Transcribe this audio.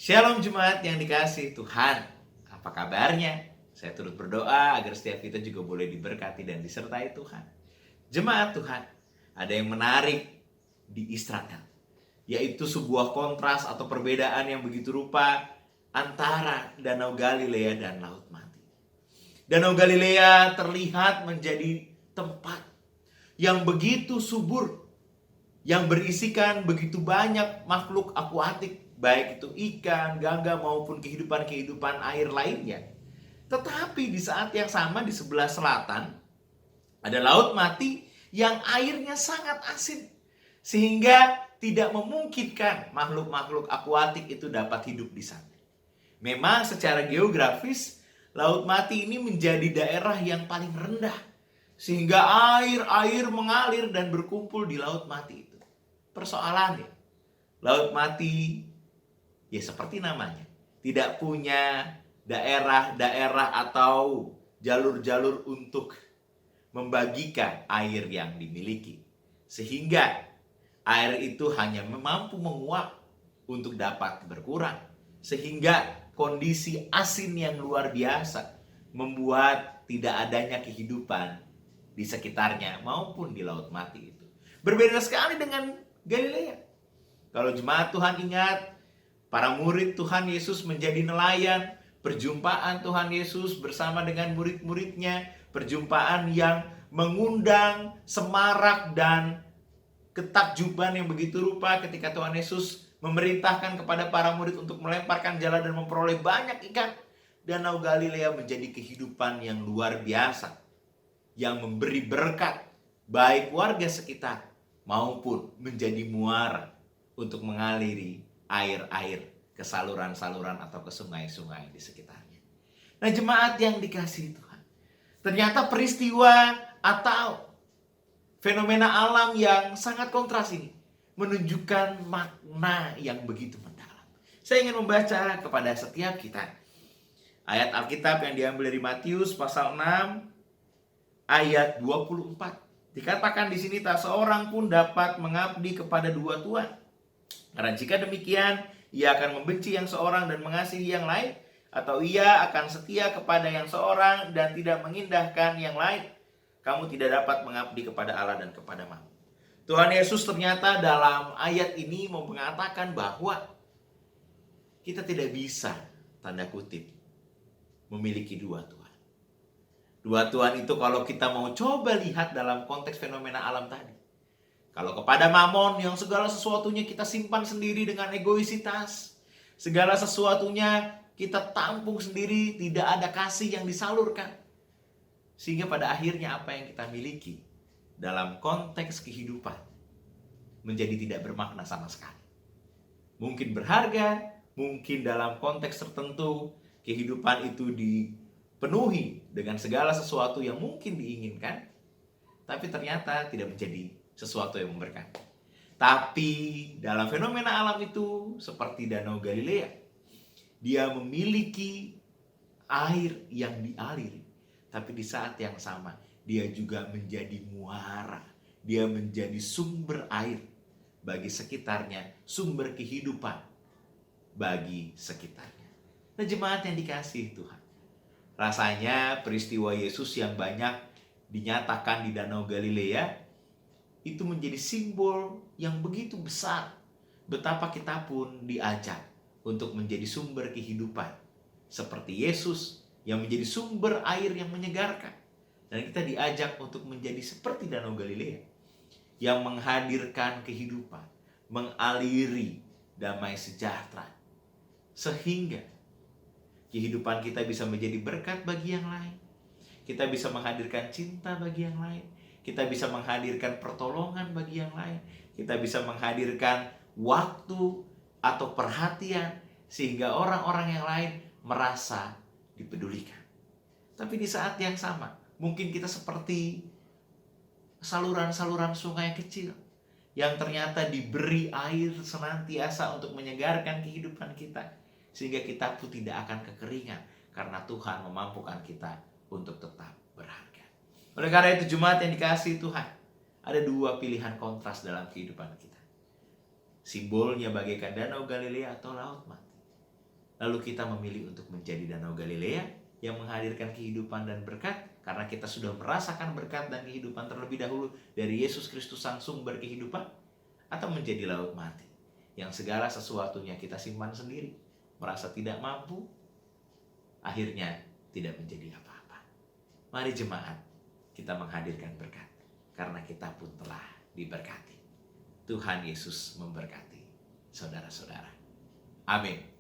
Shalom Jemaat yang dikasih Tuhan. Apa kabarnya? Saya turut berdoa agar setiap kita juga boleh diberkati dan disertai Tuhan. Jemaat Tuhan, ada yang menarik di Israel, yaitu sebuah kontras atau perbedaan yang begitu rupa antara Danau Galilea dan Laut Mati. Danau Galilea terlihat menjadi tempat yang begitu subur, yang berisikan begitu banyak makhluk akuatik, baik itu ikan, gangga maupun kehidupan-kehidupan air lainnya. Tetapi di saat yang sama di sebelah selatan ada Laut Mati yang airnya sangat asin, sehingga tidak memungkinkan makhluk-makhluk akuatik itu dapat hidup di sana. Memang secara geografis Laut Mati ini menjadi daerah yang paling rendah, sehingga air mengalir dan berkumpul di Laut Mati itu. Persoalannya, Laut Mati ya seperti namanya, tidak punya daerah-daerah atau jalur-jalur untuk membagikan air yang dimiliki. Sehingga air itu hanya mampu menguap untuk dapat berkurang. Sehingga kondisi asin yang luar biasa membuat tidak adanya kehidupan di sekitarnya maupun di Laut Mati itu. Berbeda sekali dengan Galilea. Kalau jemaat Tuhan ingat, para murid Tuhan Yesus menjadi nelayan, perjumpaan Tuhan Yesus bersama dengan murid-muridnya, perjumpaan yang mengundang semarak dan ketakjuban yang begitu rupa ketika Tuhan Yesus memerintahkan kepada para murid untuk melemparkan jala dan memperoleh banyak ikan. Danau Galilea menjadi kehidupan yang luar biasa, yang memberi berkat baik warga sekitar maupun menjadi muara untuk mengaliri air-air ke saluran-saluran atau ke sungai-sungai di sekitarnya. Nah, jemaat yang dikasihi Tuhan, ternyata peristiwa atau fenomena alam yang sangat kontras ini menunjukkan makna yang begitu mendalam. Saya ingin membaca kepada setiap kita ayat Alkitab yang diambil dari Matius pasal 6 ayat 24. Dikatakan di sini, tak seorang pun dapat mengabdi kepada dua tuan. Karena jika demikian, ia akan membenci yang seorang dan mengasihi yang lain, atau ia akan setia kepada yang seorang dan tidak mengindahkan yang lain. Kamu tidak dapat mengabdi kepada Allah dan kepada Mammon. Tuhan Yesus ternyata dalam ayat ini mau mengatakan bahwa kita tidak bisa, tanda kutip, memiliki dua Tuhan. Dua Tuhan itu kalau kita mau coba lihat dalam konteks fenomena alam tadi. Kalau kepada Mammon yang segala sesuatunya kita simpan sendiri dengan egoisitas. Segala sesuatunya kita tampung sendiri, tidak ada kasih yang disalurkan. Sehingga pada akhirnya apa yang kita miliki dalam konteks kehidupan menjadi tidak bermakna sama sekali. Mungkin berharga, mungkin dalam konteks tertentu kehidupan itu dipenuhi dengan segala sesuatu yang mungkin diinginkan, tapi ternyata tidak menjadi sesuatu yang memberkati. Tapi dalam fenomena alam itu seperti Danau Galilea, dia memiliki air yang dialiri, tapi di saat yang sama dia juga menjadi muara, dia menjadi sumber air bagi sekitarnya, sumber kehidupan bagi sekitarnya. Nah, jemaat yang dikasihi Tuhan, rasanya peristiwa Yesus yang banyak dinyatakan di Danau Galilea itu menjadi simbol yang begitu besar betapa kita pun diajak untuk menjadi sumber kehidupan seperti Yesus yang menjadi sumber air yang menyegarkan, dan kita diajak untuk menjadi seperti Danau Galilea yang menghadirkan kehidupan, mengaliri damai sejahtera, sehingga kehidupan kita bisa menjadi berkat bagi yang lain. Kita bisa menghadirkan cinta bagi yang lain. Kita bisa menghadirkan pertolongan bagi yang lain. Kita bisa menghadirkan waktu atau perhatian sehingga orang-orang yang lain merasa dipedulikan. Tapi di saat yang sama, mungkin kita seperti saluran-saluran sungai kecil yang ternyata diberi air senantiasa untuk menyegarkan kehidupan kita, sehingga kita pun tidak akan kekeringan karena Tuhan memampukan kita untuk tetap berharga. Oleh karena itu, jemaat yang dikasihi Tuhan, ada dua pilihan kontras dalam kehidupan kita. Simbolnya bagaikan Danau Galilea atau Laut Mati. Lalu kita memilih untuk menjadi Danau Galilea yang menghadirkan kehidupan dan berkat karena kita sudah merasakan berkat dan kehidupan terlebih dahulu dari Yesus Kristus sang sumber kehidupan, atau menjadi laut mati yang segala sesuatunya kita simpan sendiri, merasa tidak mampu, akhirnya tidak menjadi apa-apa. Mari jemaat, kita menghadirkan berkat karena kita pun telah diberkati. Tuhan Yesus memberkati saudara-saudara. Amin.